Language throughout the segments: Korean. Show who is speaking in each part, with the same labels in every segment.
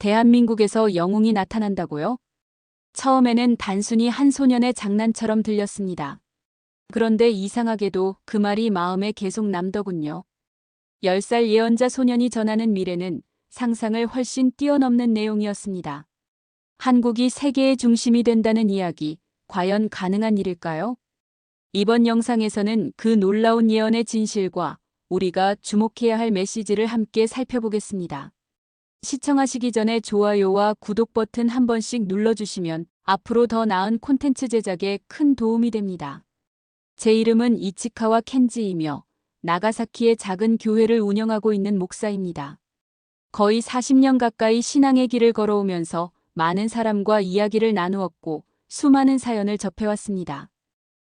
Speaker 1: 대한민국에서 영웅이 나타난다고요? 처음에는 단순히 한 소년의 장난처럼 들렸습니다. 그런데 이상하게도 그 말이 마음에 계속 남더군요. 10살 예언자 소년이 전하는 미래는 상상을 훨씬 뛰어넘는 내용이었습니다. 한국이 세계의 중심이 된다는 이야기, 과연 가능한 일일까요? 이번 영상에서는 그 놀라운 예언의 진실과 우리가 주목해야 할 메시지를 함께 살펴보겠습니다. 시청하시기 전에 좋아요와 구독 버튼 한 번씩 눌러주시면 앞으로 더 나은 콘텐츠 제작에 큰 도움이 됩니다. 제 이름은 이치카와 켄지이며 나가사키의 작은 교회를 운영하고 있는 목사입니다. 거의 40년 가까이 신앙의 길을 걸어오면서 많은 사람과 이야기를 나누었고 수많은 사연을 접해왔습니다.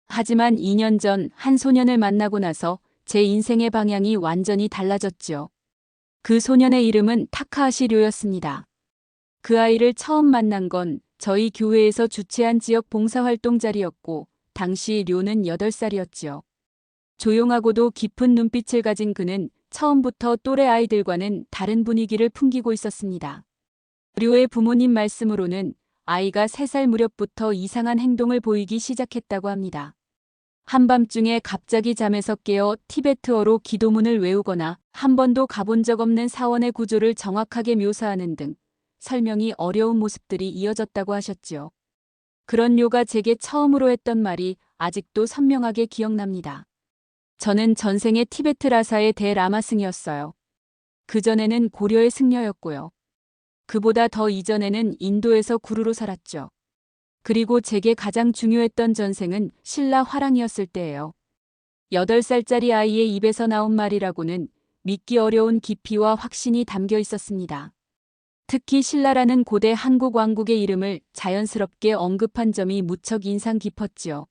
Speaker 1: 하지만 2년 전 한 소년을 만나고 나서 제 인생의 방향이 완전히 달라졌죠. 그 소년의 이름은 타카하시 료였습니다. 그 아이를 처음 만난 건 저희 교회에서 주최한 지역 봉사활동 자리였고 당시 료는 8살이었지요. 조용하고도 깊은 눈빛을 가진 그는 처음부터 또래 아이들과는 다른 분위기를 풍기고 있었습니다. 료의 부모님 말씀으로는 아이가 3살 무렵부터 이상한 행동을 보이기 시작했다고 합니다. 한밤중에 갑자기 잠에서 깨어 티베트어로 기도문을 외우거나 한 번도 가본 적 없는 사원의 구조를 정확하게 묘사하는 등 설명이 어려운 모습들이 이어졌다고 하셨지요. 그런 료가 제게 처음으로 했던 말이 아직도 선명하게 기억납니다. 저는 전생의 티베트 라사의 대라마승이었어요. 그전에는 고려의 승려였고요. 그보다 더 이전에는 인도에서 구루로 살았죠. 그리고 제게 가장 중요했던 전생은 신라 화랑이었을 때예요. 8살짜리 아이의 입에서 나온 말이라고는 믿기 어려운 깊이와 확신이 담겨 있었습니다. 특히 신라라는 고대 한국 왕국의 이름을 자연스럽게 언급한 점이 무척 인상 깊었지요.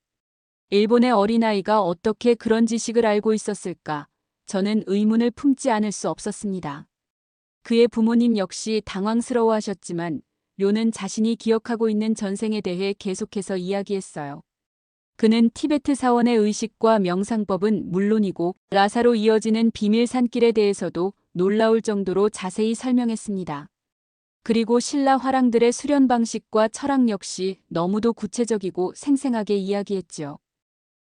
Speaker 1: 일본의 어린아이가 어떻게 그런 지식을 알고 있었을까? 저는 의문을 품지 않을 수 없었습니다. 그의 부모님 역시 당황스러워하셨지만 료는 자신이 기억하고 있는 전생에 대해 계속해서 이야기했어요. 그는 티베트 사원의 의식과 명상법은 물론이고 라사로 이어지는 비밀 산길에 대해서도 놀라울 정도로 자세히 설명했습니다. 그리고 신라 화랑들의 수련 방식과 철학 역시 너무도 구체적이고 생생하게 이야기했지요.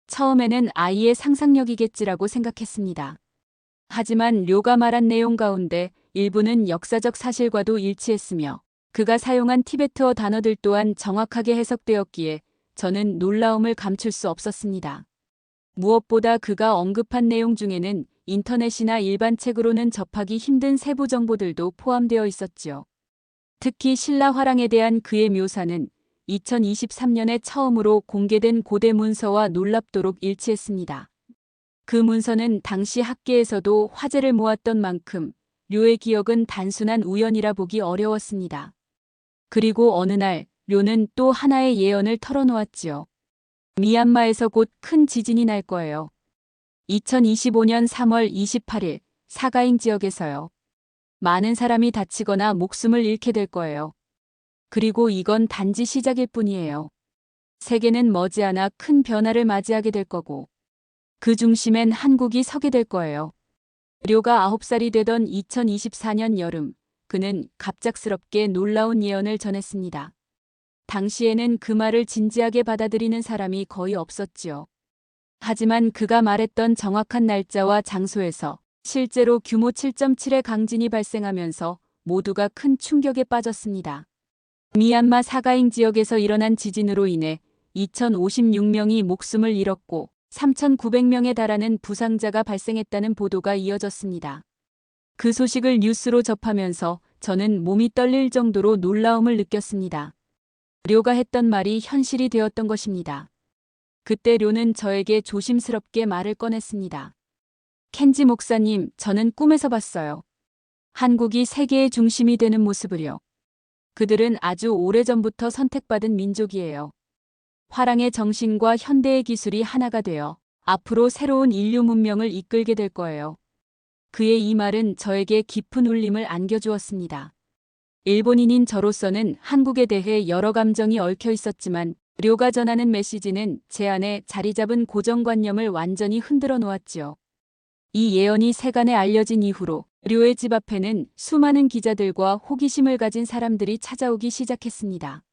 Speaker 1: 처음에는 아이의 상상력이겠지라고 생각했습니다. 하지만 료가 말한 내용 가운데 일부는 역사적 사실과도 일치했으며 그가 사용한 티베트어 단어들 또한 정확하게 해석되었기에 저는 놀라움을 감출 수 없었습니다. 무엇보다 그가 언급한 내용 중에는 인터넷이나 일반 책으로는 접하기 힘든 세부 정보들도 포함되어 있었지요. 특히 신라 화랑에 대한 그의 묘사는 2023년에 처음으로 공개된 고대 문서와 놀랍도록 일치했습니다. 그 문서는 당시 학계에서도 화제를 모았던 만큼 료의 기억은 단순한 우연이라 보기 어려웠습니다. 그리고 어느 날 료는 또 하나의 예언을 털어놓았지요. 미얀마에서 곧 큰 지진이 날 거예요. 2025년 3월 28일 사가잉 지역에서요. 많은 사람이 다치거나 목숨을 잃게 될 거예요. 그리고 이건 단지 시작일 뿐이에요. 세계는 머지않아 큰 변화를 맞이하게 될 거고 그 중심엔 한국이 서게 될 거예요. 료가 9살이 되던 2024년 여름 그는 갑작스럽게 놀라운 예언을 전했습니다. 당시에는 그 말을 진지하게 받아들이는 사람이 거의 없었지요. 하지만 그가 말했던 정확한 날짜와 장소에서 실제로 규모 7.7의 강진이 발생하면서 모두가 큰 충격에 빠졌습니다. 미얀마 사가잉 지역에서 일어난 지진으로 인해 2056명이 목숨을 잃었고 3,900명에 달하는 부상자가 발생했다는 보도가 이어졌습니다. 그 소식을 뉴스로 접하면서 저는 몸이 떨릴 정도로 놀라움을 느꼈습니다. 료가 했던 말이 현실이 되었던 것입니다. 그때 료는 저에게 조심스럽게 말을 꺼냈습니다. 켄지 목사님, 저는 꿈에서 봤어요. 한국이 세계의 중심이 되는 모습을요. 그들은 아주 오래전부터 선택받은 민족이에요. 화랑의 정신과 현대의 기술이 하나가 되어 앞으로 새로운 인류 문명을 이끌게 될 거예요. 그의 이 말은 저에게 깊은 울림을 안겨주었습니다. 일본인인 저로서는 한국에 대해 여러 감정이 얽혀 있었지만 료가 전하는 메시지는 제 안에 자리 잡은 고정관념을 완전히 흔들어 놓았지요. 이 예언이 세간에 알려진 이후로 료의 집 앞에는 수많은 기자들과 호기심을 가진 사람들이 찾아오기 시작했습니다.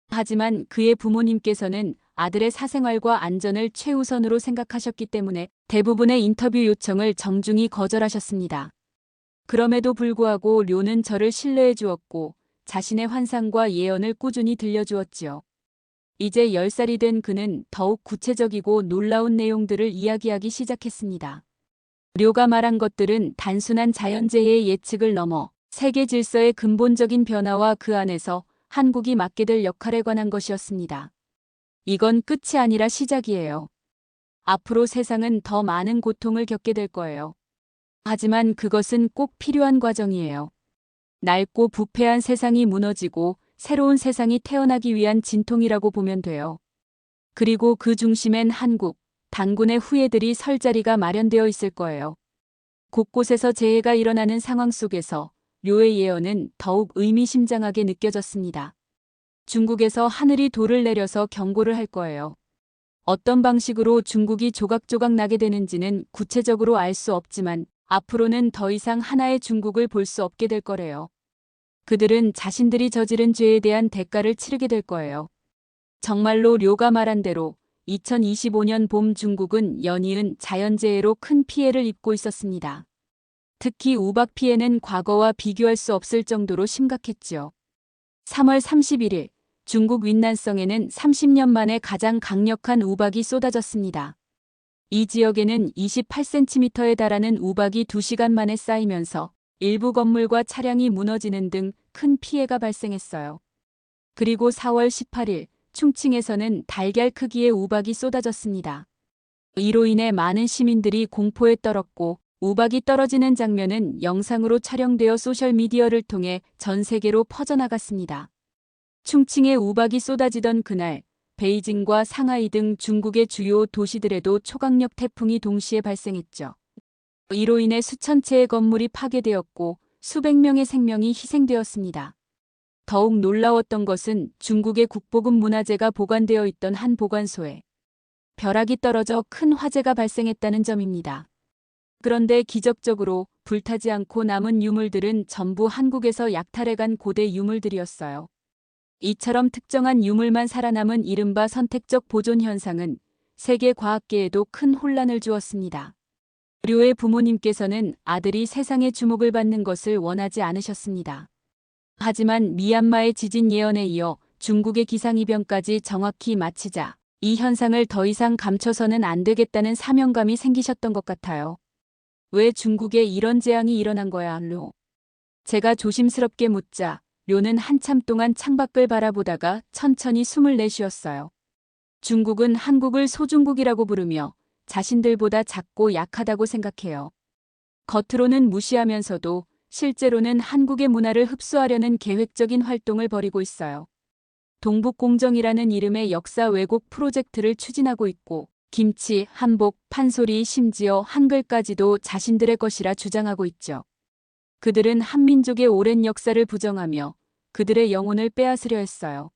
Speaker 1: 하지만 그의 부모님께서는 아들의 사생활과 안전을 최우선으로 생각하셨기 때문에 대부분의 인터뷰 요청을 정중히 거절하셨습니다. 그럼에도 불구하고 료는 저를 신뢰해 주었고 자신의 환상과 예언을 꾸준히 들려주었지요. 이제 10살이 된 그는 더욱 구체적이고 놀라운 내용들을 이야기하기 시작했습니다. 료가 말한 것들은 단순한 자연재해의 예측을 넘어 세계 질서의 근본적인 변화와 그 안에서 한국이 맡게 될 역할에 관한 것이었습니다. 이건 끝이 아니라 시작이에요. 앞으로 세상은 더 많은 고통을 겪게 될 거예요. 하지만 그것은 꼭 필요한 과정이에요. 낡고 부패한 세상이 무너지고 새로운 세상이 태어나기 위한 진통이라고 보면 돼요. 그리고 그 중심엔 한국, 단군의 후예들이 설 자리가 마련되어 있을 거예요. 곳곳에서 재해가 일어나는 상황 속에서 료의 예언은 더욱 의미심장하게 느껴졌습니다. 중국에서 하늘이 돌을 내려서 경고를 할 거예요. 어떤 방식으로 중국이 조각조각 나게 되는지는 구체적으로 알 수 없지만 앞으로는 더 이상 하나의 중국을 볼 수 없게 될 거래요. 그들은 자신들이 저지른 죄에 대한 대가를 치르게 될 거예요. 정말로 료가 말한 대로 2025년 봄 중국은 연이은 자연재해로 큰 피해를 입고 있었습니다. 특히 우박 피해는 과거와 비교할 수 없을 정도로 심각했지요. 3월 31일 중국 윈난성에는 30년 만에 가장 강력한 우박이 쏟아졌습니다. 이 지역에는 28cm에 달하는 우박이 2시간 만에 쌓이면서 일부 건물과 차량이 무너지는 등 큰 피해가 발생했어요. 그리고 4월 18일 충칭에서는 달걀 크기의 우박이 쏟아졌습니다. 이로 인해 많은 시민들이 공포에 떨었고 우박이 떨어지는 장면은 영상으로 촬영되어 소셜미디어를 통해 전 세계로 퍼져나갔습니다. 충칭에 우박이 쏟아지던 그날 베이징과 상하이 등 중국의 주요 도시들에도 초강력 태풍이 동시에 발생했죠. 이로 인해 수천 채의 건물이 파괴되었고 수백 명의 생명이 희생되었습니다. 더욱 놀라웠던 것은 중국의 국보급 문화재가 보관되어 있던 한 보관소에 벼락이 떨어져 큰 화재가 발생했다는 점입니다. 그런데 기적적으로 불타지 않고 남은 유물들은 전부 한국에서 약탈해간 고대 유물들이었어요. 이처럼 특정한 유물만 살아남은 이른바 선택적 보존 현상은 세계 과학계에도 큰 혼란을 주었습니다. 료의 부모님께서는 아들이 세상의 주목을 받는 것을 원하지 않으셨습니다. 하지만 미얀마의 지진 예언에 이어 중국의 기상이변까지 정확히 마치자 이 현상을 더 이상 감춰서는 안 되겠다는 사명감이 생기셨던 것 같아요. 왜 중국에 이런 재앙이 일어난 거야, 료? 제가 조심스럽게 묻자 료는 한참 동안 창밖을 바라보다가 천천히 숨을 내쉬었어요. 중국은 한국을 소중국이라고 부르며 자신들보다 작고 약하다고 생각해요. 겉으로는 무시하면서도 실제로는 한국의 문화를 흡수하려는 계획적인 활동을 벌이고 있어요. 동북공정이라는 이름의 역사 왜곡 프로젝트를 추진하고 있고 김치, 한복, 판소리, 심지어 한글까지도 자신들의 것이라 주장하고 있죠. 그들은 한민족의 오랜 역사를 부정하며 그들의 영혼을 빼앗으려 했어요.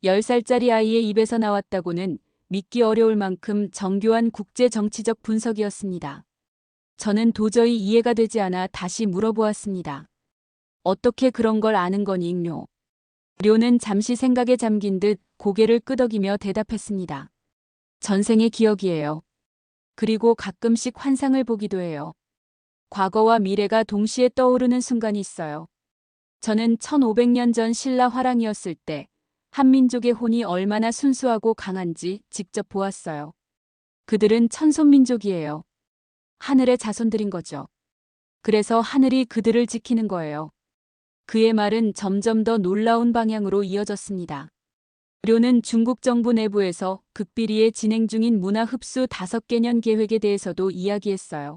Speaker 1: 10살짜리 아이의 입에서 나왔다고는 믿기 어려울 만큼 정교한 국제 정치적 분석이었습니다. 저는 도저히 이해가 되지 않아 다시 물어보았습니다. 어떻게 그런 걸 아는 거니, 료? 료는 잠시 생각에 잠긴 듯 고개를 끄덕이며 대답했습니다. 전생의 기억이에요. 그리고 가끔씩 환상을 보기도 해요. 과거와 미래가 동시에 떠오르는 순간이 있어요. 저는 1500년 전 신라 화랑이었을 때 한민족의 혼이 얼마나 순수하고 강한지 직접 보았어요. 그들은 천손민족이에요. 하늘의 자손들인 거죠. 그래서 하늘이 그들을 지키는 거예요. 그의 말은 점점 더 놀라운 방향으로 이어졌습니다. 료는 중국 정부 내부에서 극비리에 진행 중인 문화 흡수 5개년 계획에 대해서도 이야기했어요.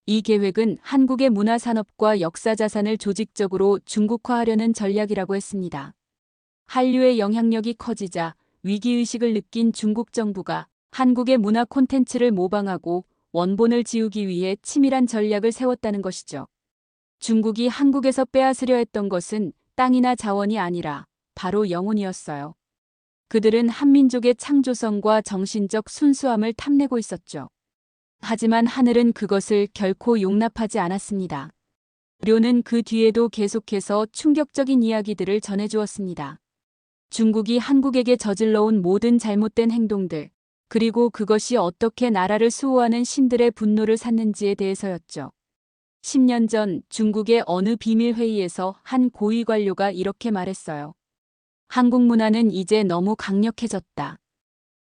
Speaker 1: 이 계획은 한국의 문화산업과 역사자산을 조직적으로 중국화하려는 전략이라고 했습니다. 한류의 영향력이 커지자 위기의식을 느낀 중국 정부가 한국의 문화 콘텐츠를 모방하고 원본을 지우기 위해 치밀한 전략을 세웠다는 것이죠. 중국이 한국에서 빼앗으려 했던 것은 땅이나 자원이 아니라 바로 영혼이었어요. 그들은 한민족의 창조성과 정신적 순수함을 탐내고 있었죠. 하지만 하늘은 그것을 결코 용납하지 않았습니다. 료는 그 뒤에도 계속해서 충격적인 이야기들을 전해주었습니다. 중국이 한국에게 저질러온 모든 잘못된 행동들, 그리고 그것이 어떻게 나라를 수호하는 신들의 분노를 샀는지에 대해서였죠. 10년 전 중국의 어느 비밀 회의에서 한 고위 관료가 이렇게 말했어요. 한국 문화는 이제 너무 강력해졌다.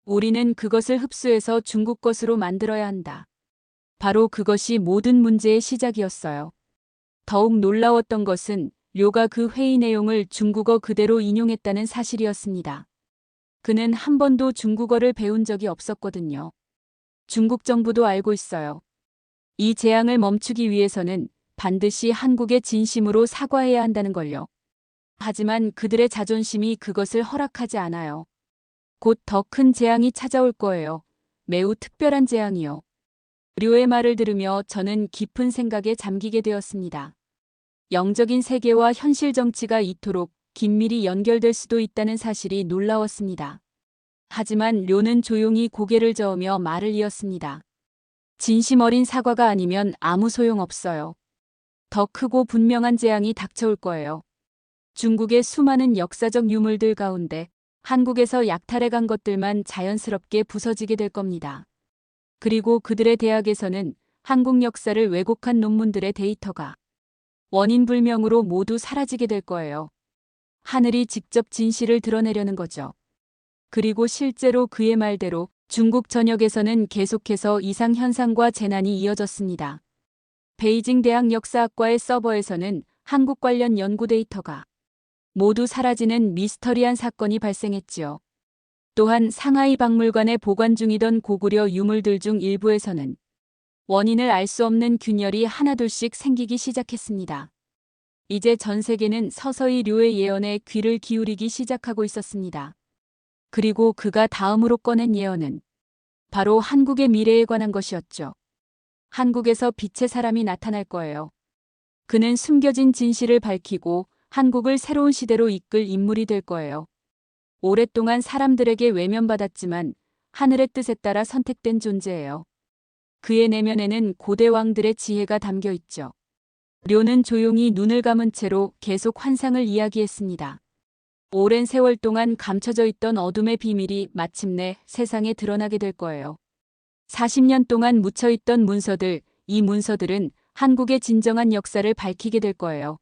Speaker 1: 우리는 그것을 흡수해서 중국 것으로 만들어야 한다. 바로 그것이 모든 문제의 시작이었어요. 더욱 놀라웠던 것은 료가 그 회의 내용을 중국어 그대로 인용했다는 사실이었습니다. 그는 한 번도 중국어를 배운 적이 없었거든요. 중국 정부도 알고 있어요. 이 재앙을 멈추기 위해서는 반드시 한국의 진심으로 사과해야 한다는 걸요. 하지만 그들의 자존심이 그것을 허락하지 않아요. 곧 더 큰 재앙이 찾아올 거예요. 매우 특별한 재앙이요. 료의 말을 들으며 저는 깊은 생각에 잠기게 되었습니다. 영적인 세계와 현실 정치가 이토록 긴밀히 연결될 수도 있다는 사실이 놀라웠습니다. 하지만 료는 조용히 고개를 저으며 말을 이었습니다. 진심 어린 사과가 아니면 아무 소용없어요. 더 크고 분명한 재앙이 닥쳐올 거예요. 중국의 수많은 역사적 유물들 가운데 한국에서 약탈해간 것들만 자연스럽게 부서지게 될 겁니다. 그리고 그들의 대학에서는 한국 역사를 왜곡한 논문들의 데이터가 원인 불명으로 모두 사라지게 될 거예요. 하늘이 직접 진실을 드러내려는 거죠. 그리고 실제로 그의 말대로 중국 전역에서는 계속해서 이상현상과 재난이 이어졌습니다. 베이징 대학 역사학과의 서버에서는 한국 관련 연구 데이터가 모두 사라지는 미스터리한 사건이 발생했지요. 또한 상하이 박물관에 보관 중이던 고구려 유물들 중 일부에서는 원인을 알 수 없는 균열이 하나둘씩 생기기 시작했습니다. 이제 전 세계는 서서히 료의 예언에 귀를 기울이기 시작하고 있었습니다. 그리고 그가 다음으로 꺼낸 예언은 바로 한국의 미래에 관한 것이었죠. 한국에서 빛의 사람이 나타날 거예요. 그는 숨겨진 진실을 밝히고 한국을 새로운 시대로 이끌 인물이 될 거예요. 오랫동안 사람들에게 외면받았지만 하늘의 뜻에 따라 선택된 존재예요. 그의 내면에는 고대 왕들의 지혜가 담겨 있죠. 료는 조용히 눈을 감은 채로 계속 환상을 이야기했습니다. 오랜 세월 동안 감춰져 있던 어둠의 비밀이 마침내 세상에 드러나게 될 거예요. 40년 동안 묻혀있던 문서들, 이 문서들은 한국의 진정한 역사를 밝히게 될 거예요.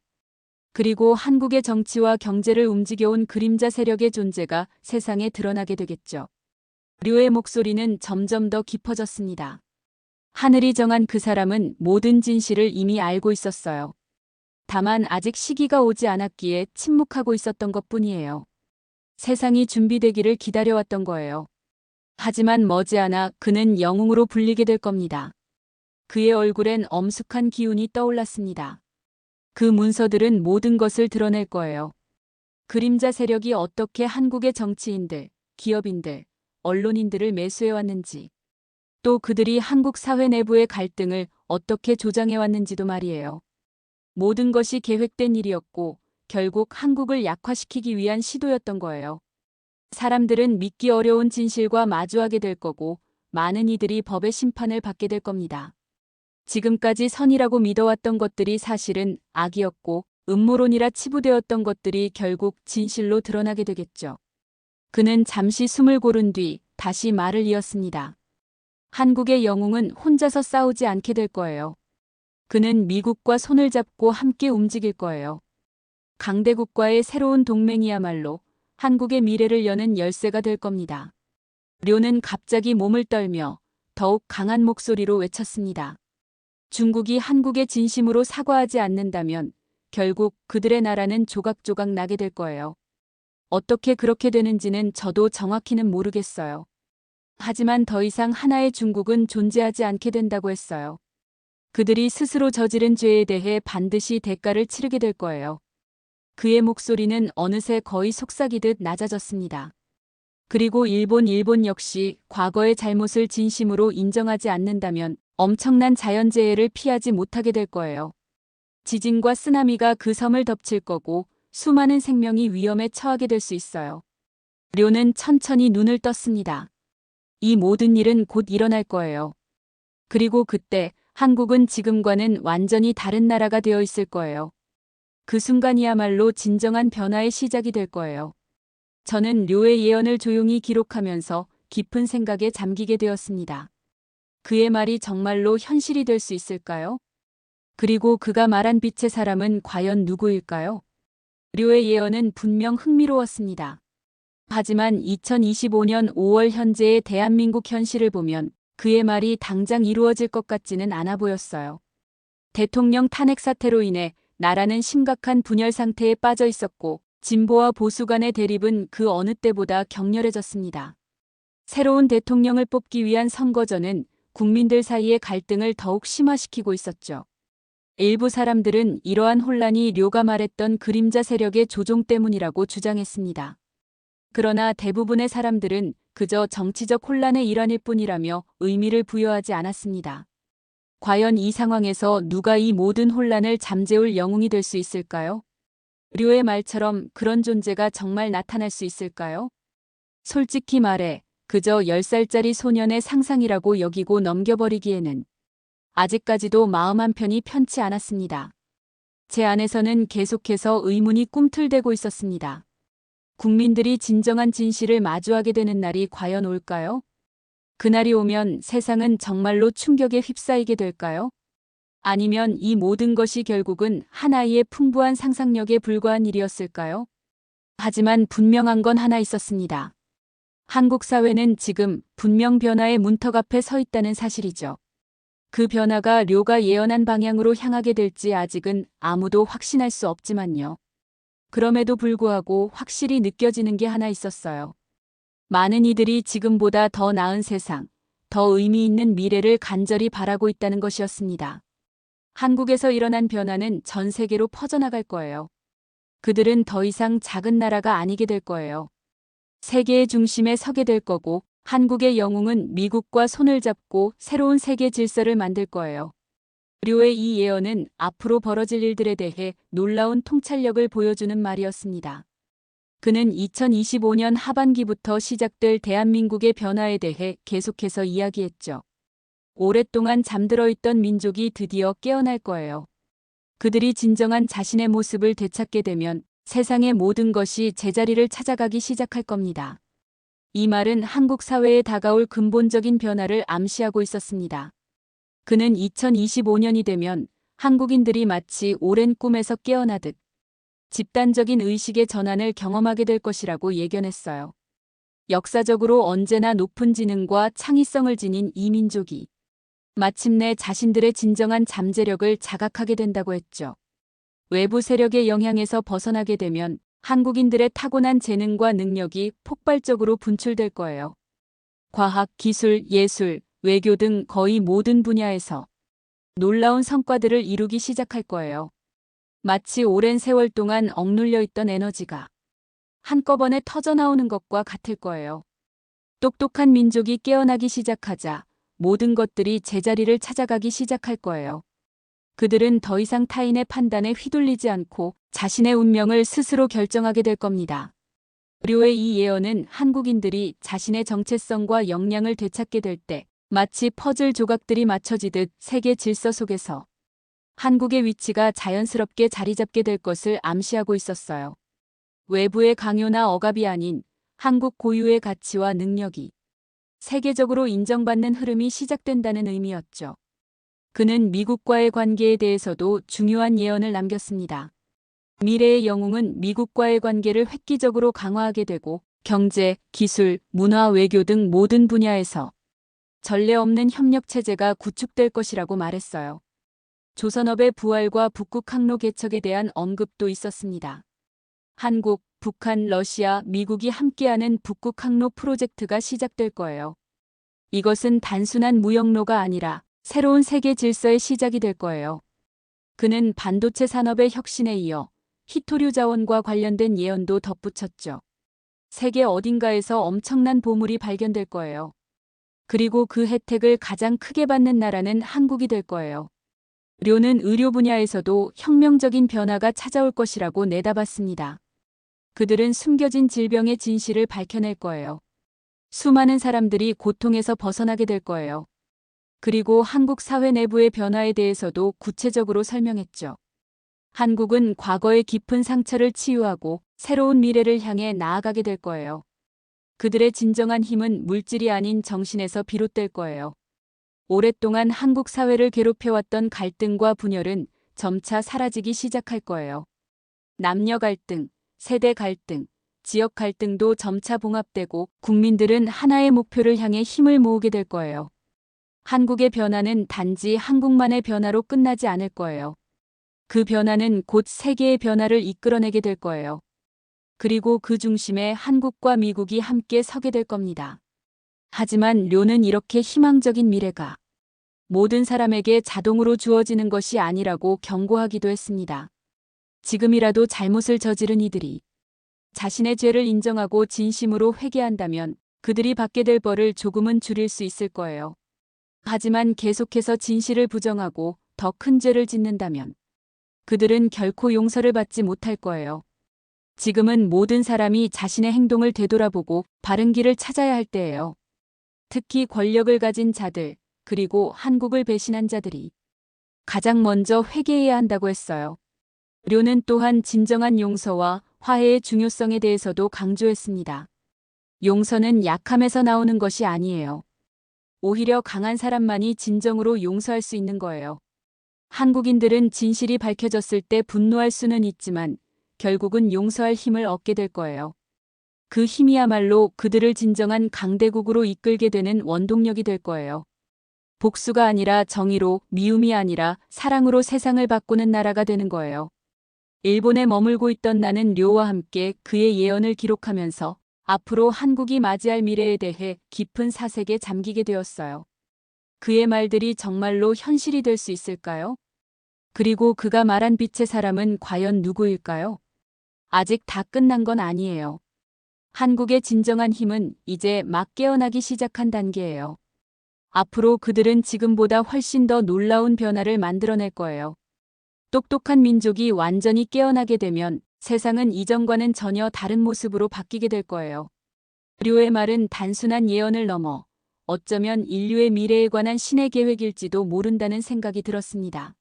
Speaker 1: 그리고 한국의 정치와 경제를 움직여온 그림자 세력의 존재가 세상에 드러나게 되겠죠. 료의 목소리는 점점 더 깊어졌습니다. 하늘이 정한 그 사람은 모든 진실을 이미 알고 있었어요. 다만 아직 시기가 오지 않았기에 침묵하고 있었던 것뿐이에요. 세상이 준비되기를 기다려왔던 거예요. 하지만 머지않아 그는 영웅으로 불리게 될 겁니다. 그의 얼굴엔 엄숙한 기운이 떠올랐습니다. 그 문서들은 모든 것을 드러낼 거예요. 그림자 세력이 어떻게 한국의 정치인들, 기업인들, 언론인들을 매수해왔는지, 또 그들이 한국 사회 내부의 갈등을 어떻게 조장해왔는지도 말이에요. 모든 것이 계획된 일이었고 결국 한국을 약화시키기 위한 시도였던 거예요. 사람들은 믿기 어려운 진실과 마주하게 될 거고 많은 이들이 법의 심판을 받게 될 겁니다. 지금까지 선이라고 믿어왔던 것들이 사실은 악이었고 음모론이라 치부되었던 것들이 결국 진실로 드러나게 되겠죠. 그는 잠시 숨을 고른 뒤 다시 말을 이었습니다. 한국의 영웅은 혼자서 싸우지 않게 될 거예요. 그는 미국과 손을 잡고 함께 움직일 거예요. 강대국과의 새로운 동맹이야말로 한국의 미래를 여는 열쇠가 될 겁니다. 료는 갑자기 몸을 떨며 더욱 강한 목소리로 외쳤습니다. 중국이 한국의 진심으로 사과하지 않는다면 결국 그들의 나라는 조각조각 나게 될 거예요. 어떻게 그렇게 되는지는 저도 정확히는 모르겠어요. 하지만 더 이상 하나의 중국은 존재하지 않게 된다고 했어요. 그들이 스스로 저지른 죄에 대해 반드시 대가를 치르게 될 거예요. 그의 목소리는 어느새 거의 속삭이듯 낮아졌습니다. 그리고 일본 역시 과거의 잘못을 진심으로 인정하지 않는다면 엄청난 자연재해를 피하지 못하게 될 거예요. 지진과 쓰나미가 그 섬을 덮칠 거고 수많은 생명이 위험에 처하게 될 수 있어요. 료는 천천히 눈을 떴습니다. 이 모든 일은 곧 일어날 거예요. 그리고 그때 한국은 지금과는 완전히 다른 나라가 되어 있을 거예요. 그 순간이야말로 진정한 변화의 시작이 될 거예요. 저는 료의 예언을 조용히 기록하면서 깊은 생각에 잠기게 되었습니다. 그의 말이 정말로 현실이 될 수 있을까요? 그리고 그가 말한 빛의 사람은 과연 누구일까요? 료의 예언은 분명 흥미로웠습니다. 하지만 2025년 5월 현재의 대한민국 현실을 보면 그의 말이 당장 이루어질 것 같지는 않아 보였어요. 대통령 탄핵 사태로 인해 나라는 심각한 분열 상태에 빠져 있었고 진보와 보수 간의 대립은 그 어느 때보다 격렬해졌습니다. 새로운 대통령을 뽑기 위한 선거전은 국민들 사이의 갈등을 더욱 심화시키고 있었죠. 일부 사람들은 이러한 혼란이 료가 말했던 그림자 세력의 조종 때문이라고 주장했습니다. 그러나 대부분의 사람들은 그저 정치적 혼란의 일환일 뿐이라며 의미를 부여하지 않았습니다. 과연 이 상황에서 누가 이 모든 혼란을 잠재울 영웅이 될 수 있을까요? 료의 말처럼 그런 존재가 정말 나타날 수 있을까요? 솔직히 말해 그저 10살짜리 소년의 상상이라고 여기고 넘겨버리기에는 아직까지도 마음 한편이 편치 않았습니다. 제 안에서는 계속해서 의문이 꿈틀대고 있었습니다. 국민들이 진정한 진실을 마주하게 되는 날이 과연 올까요? 그날이 오면 세상은 정말로 충격에 휩싸이게 될까요? 아니면 이 모든 것이 결국은 한 아이의 풍부한 상상력에 불과한 일이었을까요? 하지만 분명한 건 하나 있었습니다. 한국 사회는 지금 분명 변화의 문턱 앞에 서 있다는 사실이죠. 그 변화가 료가 예언한 방향으로 향하게 될지 아직은 아무도 확신할 수 없지만요. 그럼에도 불구하고 확실히 느껴지는 게 하나 있었어요. 많은 이들이 지금보다 더 나은 세상, 더 의미 있는 미래를 간절히 바라고 있다는 것이었습니다. 한국에서 일어난 변화는 전 세계로 퍼져나갈 거예요. 그들은 더 이상 작은 나라가 아니게 될 거예요. 세계의 중심에 서게 될 거고 한국의 영웅은 미국과 손을 잡고 새로운 세계 질서를 만들 거예요. 료의 이 예언은 앞으로 벌어질 일들에 대해 놀라운 통찰력을 보여주는 말이었습니다. 그는 2025년 하반기부터 시작될 대한민국의 변화에 대해 계속해서 이야기했죠. 오랫동안 잠들어 있던 민족이 드디어 깨어날 거예요. 그들이 진정한 자신의 모습을 되찾게 되면 세상의 모든 것이 제자리를 찾아가기 시작할 겁니다. 이 말은 한국 사회에 다가올 근본적인 변화를 암시하고 있었습니다. 그는 2025년이 되면 한국인들이 마치 오랜 꿈에서 깨어나듯 집단적인 의식의 전환을 경험하게 될 것이라고 예견했어요. 역사적으로 언제나 높은 지능과 창의성을 지닌 이 민족이 마침내 자신들의 진정한 잠재력을 자각하게 된다고 했죠. 외부 세력의 영향에서 벗어나게 되면 한국인들의 타고난 재능과 능력이 폭발적으로 분출될 거예요. 과학, 기술, 예술, 외교 등 거의 모든 분야에서 놀라운 성과들을 이루기 시작할 거예요. 마치 오랜 세월 동안 억눌려 있던 에너지가 한꺼번에 터져나오는 것과 같을 거예요. 똑똑한 민족이 깨어나기 시작하자 모든 것들이 제자리를 찾아가기 시작할 거예요. 그들은 더 이상 타인의 판단에 휘둘리지 않고 자신의 운명을 스스로 결정하게 될 겁니다. 료의 이 예언은 한국인들이 자신의 정체성과 역량을 되찾게 될 때 마치 퍼즐 조각들이 맞춰지듯 세계 질서 속에서 한국의 위치가 자연스럽게 자리 잡게 될 것을 암시하고 있었어요. 외부의 강요나 억압이 아닌 한국 고유의 가치와 능력이 세계적으로 인정받는 흐름이 시작된다는 의미였죠. 그는 미국과의 관계에 대해서도 중요한 예언을 남겼습니다. 미래의 영웅은 미국과의 관계를 획기적으로 강화하게 되고 경제, 기술, 문화, 외교 등 모든 분야에서 전례 없는 협력 체제가 구축될 것이라고 말했어요. 조선업의 부활과 북극 항로 개척에 대한 언급도 있었습니다. 한국, 북한, 러시아, 미국이 함께하는 북극 항로 프로젝트가 시작될 거예요. 이것은 단순한 무역로가 아니라 새로운 세계 질서의 시작이 될 거예요. 그는 반도체 산업의 혁신에 이어 희토류 자원과 관련된 예언도 덧붙였죠. 세계 어딘가에서 엄청난 보물이 발견될 거예요. 그리고 그 혜택을 가장 크게 받는 나라는 한국이 될 거예요. 료는 의료 분야에서도 혁명적인 변화가 찾아올 것이라고 내다봤습니다. 그들은 숨겨진 질병의 진실을 밝혀낼 거예요. 수많은 사람들이 고통에서 벗어나게 될 거예요. 그리고 한국 사회 내부의 변화에 대해서도 구체적으로 설명했죠. 한국은 과거의 깊은 상처를 치유하고 새로운 미래를 향해 나아가게 될 거예요. 그들의 진정한 힘은 물질이 아닌 정신에서 비롯될 거예요. 오랫동안 한국 사회를 괴롭혀왔던 갈등과 분열은 점차 사라지기 시작할 거예요. 남녀 갈등, 세대 갈등, 지역 갈등도 점차 봉합되고 국민들은 하나의 목표를 향해 힘을 모으게 될 거예요. 한국의 변화는 단지 한국만의 변화로 끝나지 않을 거예요. 그 변화는 곧 세계의 변화를 이끌어내게 될 거예요. 그리고 그 중심에 한국과 미국이 함께 서게 될 겁니다. 하지만 료는 이렇게 희망적인 미래가 모든 사람에게 자동으로 주어지는 것이 아니라고 경고하기도 했습니다. 지금이라도 잘못을 저지른 이들이 자신의 죄를 인정하고 진심으로 회개한다면 그들이 받게 될 벌을 조금은 줄일 수 있을 거예요. 하지만 계속해서 진실을 부정하고 더 큰 죄를 짓는다면 그들은 결코 용서를 받지 못할 거예요. 지금은 모든 사람이 자신의 행동을 되돌아보고 바른 길을 찾아야 할 때예요. 특히 권력을 가진 자들, 그리고 한국을 배신한 자들이 가장 먼저 회개해야 한다고 했어요. 료는 또한 진정한 용서와 화해의 중요성에 대해서도 강조했습니다. 용서는 약함에서 나오는 것이 아니에요. 오히려 강한 사람만이 진정으로 용서할 수 있는 거예요. 한국인들은 진실이 밝혀졌을 때 분노할 수는 있지만 결국은 용서할 힘을 얻게 될 거예요. 그 힘이야말로 그들을 진정한 강대국으로 이끌게 되는 원동력이 될 거예요. 복수가 아니라 정의로, 미움이 아니라 사랑으로 세상을 바꾸는 나라가 되는 거예요. 일본에 머물고 있던 나는 료와 함께 그의 예언을 기록하면서 앞으로 한국이 맞이할 미래에 대해 깊은 사색에 잠기게 되었어요. 그의 말들이 정말로 현실이 될 수 있을까요? 그리고 그가 말한 빛의 사람은 과연 누구일까요? 아직 다 끝난 건 아니에요. 한국의 진정한 힘은 이제 막 깨어나기 시작한 단계예요. 앞으로 그들은 지금보다 훨씬 더 놀라운 변화를 만들어낼 거예요. 똑똑한 민족이 완전히 깨어나게 되면 세상은 이전과는 전혀 다른 모습으로 바뀌게 될 거예요. 료의 말은 단순한 예언을 넘어 어쩌면 인류의 미래에 관한 신의 계획일지도 모른다는 생각이 들었습니다.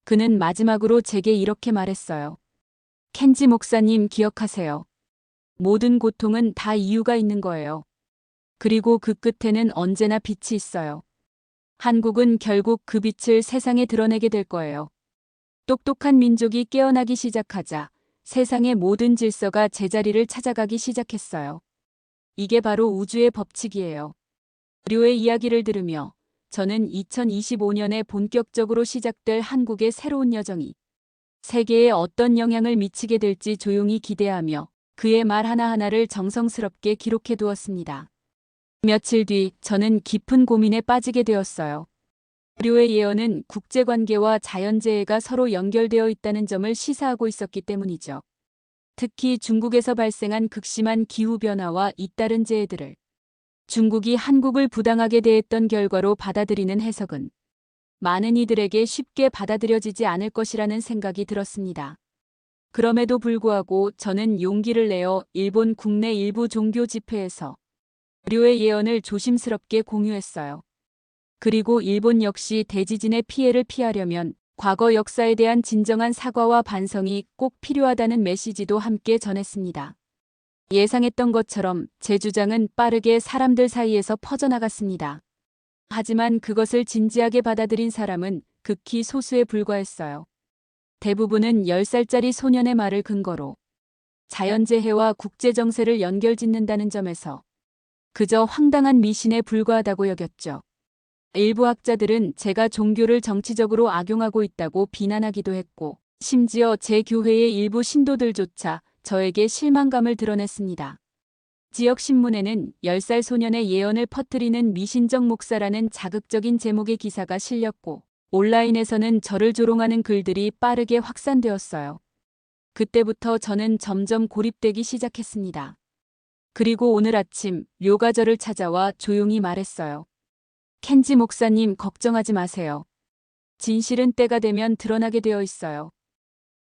Speaker 1: 그는 마지막으로 제게 이렇게 말했어요. 켄지 목사님 기억하세요. 모든 고통은 다 이유가 있는 거예요. 그리고 그 끝에는 언제나 빛이 있어요. 한국은 결국 그 빛을 세상에 드러내게 될 거예요. 똑똑한 민족이 깨어나기 시작하자 세상의 모든 질서가 제자리를 찾아가기 시작했어요. 이게 바로 우주의 법칙이에요. 료의 이야기를 들으며 저는 2025년에 본격적으로 시작될 한국의 새로운 여정이 세계에 어떤 영향을 미치게 될지 조용히 기대하며 그의 말 하나하나를 정성스럽게 기록해 두었습니다. 며칠 뒤 저는 깊은 고민에 빠지게 되었어요. 료의 예언은 국제관계와 자연재해가 서로 연결되어 있다는 점을 시사하고 있었기 때문이죠. 특히 중국에서 발생한 극심한 기후변화와 잇따른 재해들을 중국이 한국을 부당하게 대했던 결과로 받아들이는 해석은 많은 이들에게 쉽게 받아들여지지 않을 것이라는 생각이 들었습니다. 그럼에도 불구하고 저는 용기를 내어 일본 국내 일부 종교 집회에서 료의 예언을 조심스럽게 공유했어요. 그리고 일본 역시 대지진의 피해를 피하려면 과거 역사에 대한 진정한 사과와 반성이 꼭 필요하다는 메시지도 함께 전했습니다. 예상했던 것처럼 제 주장은 빠르게 사람들 사이에서 퍼져나갔습니다. 하지만 그것을 진지하게 받아들인 사람은 극히 소수에 불과했어요. 대부분은 10살짜리 소년의 말을 근거로 자연재해와 국제정세를 연결짓는다는 점에서 그저 황당한 미신에 불과하다고 여겼죠. 일부 학자들은 제가 종교를 정치적으로 악용하고 있다고 비난하기도 했고, 심지어 제 교회의 일부 신도들조차 저에게 실망감을 드러냈습니다. 지역 신문에는 10살 소년의 예언을 퍼뜨리는 미신적 목사라는 자극적인 제목의 기사가 실렸고, 온라인에서는 저를 조롱하는 글들이 빠르게 확산되었어요. 그때부터 저는 점점 고립되기 시작했습니다. 그리고 오늘 아침 료가 저를 찾아와 조용히 말했어요. 켄지 목사님 걱정하지 마세요. 진실은 때가 되면 드러나게 되어 있어요.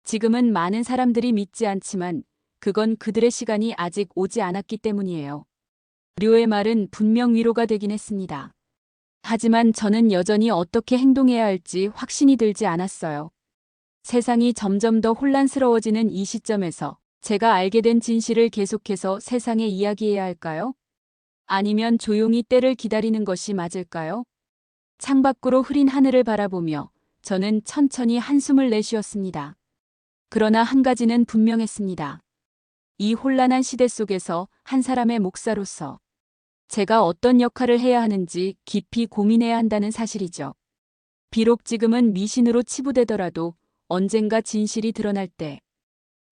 Speaker 1: 지금은 많은 사람들이 믿지 않지만 그건 그들의 시간이 아직 오지 않았기 때문이에요. 료의 말은 분명 위로가 되긴 했습니다. 하지만 저는 여전히 어떻게 행동해야 할지 확신이 들지 않았어요. 세상이 점점 더 혼란스러워지는 이 시점에서 제가 알게 된 진실을 계속해서 세상에 이야기해야 할까요? 아니면 조용히 때를 기다리는 것이 맞을까요? 창밖으로 흐린 하늘을 바라보며 저는 천천히 한숨을 내쉬었습니다. 그러나 한 가지는 분명했습니다. 이 혼란한 시대 속에서 한 사람의 목사로서 제가 어떤 역할을 해야 하는지 깊이 고민해야 한다는 사실이죠. 비록 지금은 미신으로 치부되더라도 언젠가 진실이 드러날 때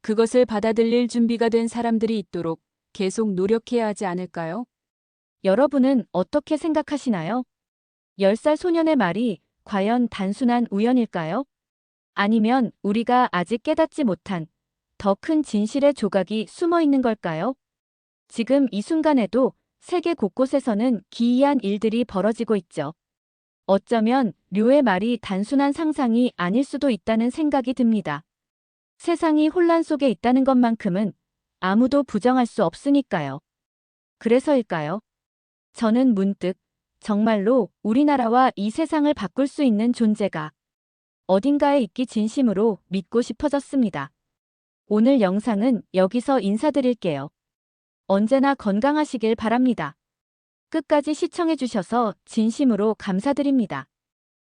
Speaker 1: 그것을 받아들일 준비가 된 사람들이 있도록 계속 노력해야 하지 않을까요?
Speaker 2: 여러분은 어떻게 생각하시나요? 10살 소년의 말이 과연 단순한 우연일까요? 아니면 우리가 아직 깨닫지 못한 더 큰 진실의 조각이 숨어 있는 걸까요? 지금 이 순간에도 세계 곳곳에서는 기이한 일들이 벌어지고 있죠. 어쩌면 류의 말이 단순한 상상이 아닐 수도 있다는 생각이 듭니다. 세상이 혼란 속에 있다는 것만큼은 아무도 부정할 수 없으니까요. 그래서일까요? 저는 문득 정말로 우리나라와 이 세상을 바꿀 수 있는 존재가 어딘가에 있기 진심으로 믿고 싶어졌습니다. 오늘 영상은 여기서 인사드릴게요. 언제나 건강하시길 바랍니다. 끝까지 시청해주셔서 진심으로 감사드립니다.